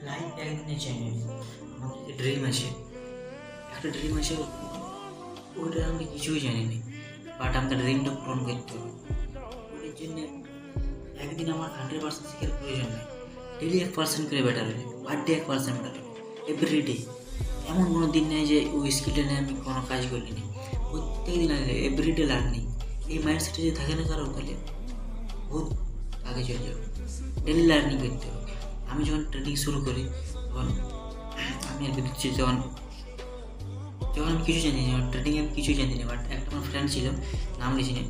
Life একদিনে change হবে। আমার একটা ড্রিম আছে, ওটা আমি কিছুই জানি না, বাট আমাকে ড্রিমটা পূরণ করতে হবে। ওটার জন্য একদিন আমার 100% শেখার প্রয়োজন নেই। ডেলি 1% করে বেটার হলে, পার ডে 1% বেটার হলে, এভরিডে। এমন কোনো দিন নেই যে ওই স্কিলটা নিয়ে আমি কোনো কাজ করলি না। প্রত্যেক দিন আগে এভরিডে লার্নিং, এই মাইন্ডসেটে যদি থাকে না কারো, তাহলে বহুত আগে চলে যাবে। ডেলি লার্নিং করতে হবে। আমি যখন ট্রেনিং শুরু করি তখন আমি আর দেখছি, যখন আমি কিছু জানি না, ট্রেনিংয়ে আমি কিছুই জানি না, বাট একটা আমার ফ্রেন্ড ছিল, নাম লিখি না,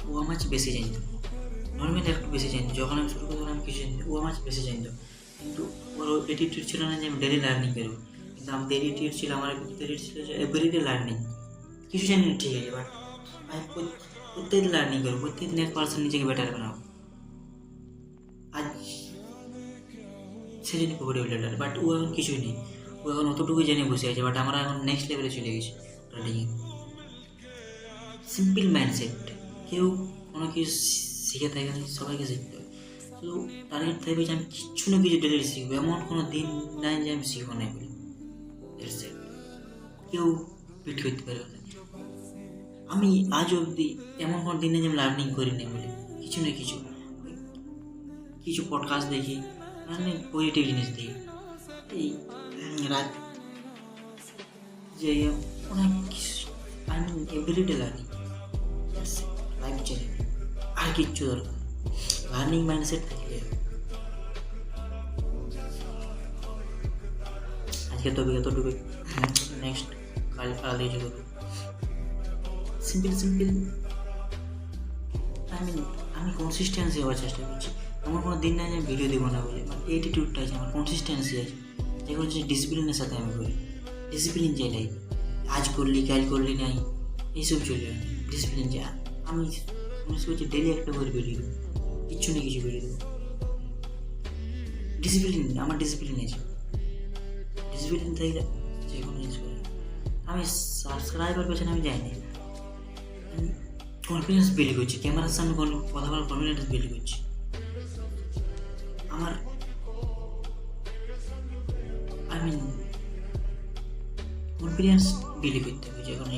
ও আমার চেয়ে বেশি জানতো, নর্মালি একটু বেশি জানতো। যখন আমি শুরু করি তখন আমি কিছু জানি, ও আমার চেয়ে বেশি জানতো। কিন্তু ওর অ্যাটিটিউড ছিল না যে আমি ডেলি লার্নিং করবো, কিন্তু আমার অ্যাটিটিউড ছিল, আমার অ্যাটিটিউড ছিল যে এভরিডে লার্নিং। কিছু জানি না ঠিক আছে, বাট আমি প্রত্যেকদিন লার্নিং করবো, প্রত্যেকদিন 1% নিজেকে বেটার বানাবো। আজ সে জন্য বডি বিল্ডার, বাট ও এখন কিছুই নেই, ও এখন অতটুকুই জেনে বসে আছে, বাট আমরা এখন নেক্সট লেভেলে চলে গেছি ট্রেনিংয়ে। সিম্পল মাইন্ডসেট, কেউ কোনো কিছু শিখে থাকে না, সবাইকে শিখতে হবে। তো টার্গেট থাকবে যে আমি কিচ্ছু না কিছু ডেলি শিখবো, এমন কোনো দিন নাই যে আমি শিখবো না বলে। কেউ পিট করতে পারবে না। আমি আজ অবধি এমন কোনো দিন নেই যে আমি লার্নিং করি না বলে, কিছু না কিছু কিছু পডকাস্ট দেখি, মানে পজিটিভ জিনিস দেখি। এই রাত যে অনেক আমি এভরিডে লার্নিং, লাইফ চেঞ্জ, আর কিচ্ছু দরকার লার্নিং মাইন্ডসেট থাকলে। আজকে তো এতটুকু, নেক্সট কাল দিয়ে করবো। সিম্পল আমি কনসিস্টেন্সি হওয়ার চেষ্টা করছি। আমার কোনো দিন নাই যে আমি ভিডিও দেবো না বলে, মানে অ্যাটিটিউডটা আছে, আমার কনসিস্টেন্সি আছে, যেগুলো হচ্ছে ডিসিপ্লিনের সাথে আমি করি। ডিসিপ্লিন চাই লাইফ, আজ করলি কাল করলি নাই এইসব চলবে না। ডিসিপ্লিন চাই আমি, মনে করছি ডেলি একটা করে ভিডিও দেবো, কিচ্ছু না কিছু ভিডিও দেবো। ডিসিপ্লিন, আমার ডিসিপ্লিন আছে, ডিসিপ্লিন থাকলে যে কোনো জিনিস করে। আমি সাবস্ক্রাইবার পেছনে আমি যাইনি, আমি কনফিডেন্স বিল্ড করছি, ক্যামেরার সামনে কথা বলার কনফিডেন্স বিল্ড করছি। আমার কনফিডেন্স বিল্ড করতে হবে, যখন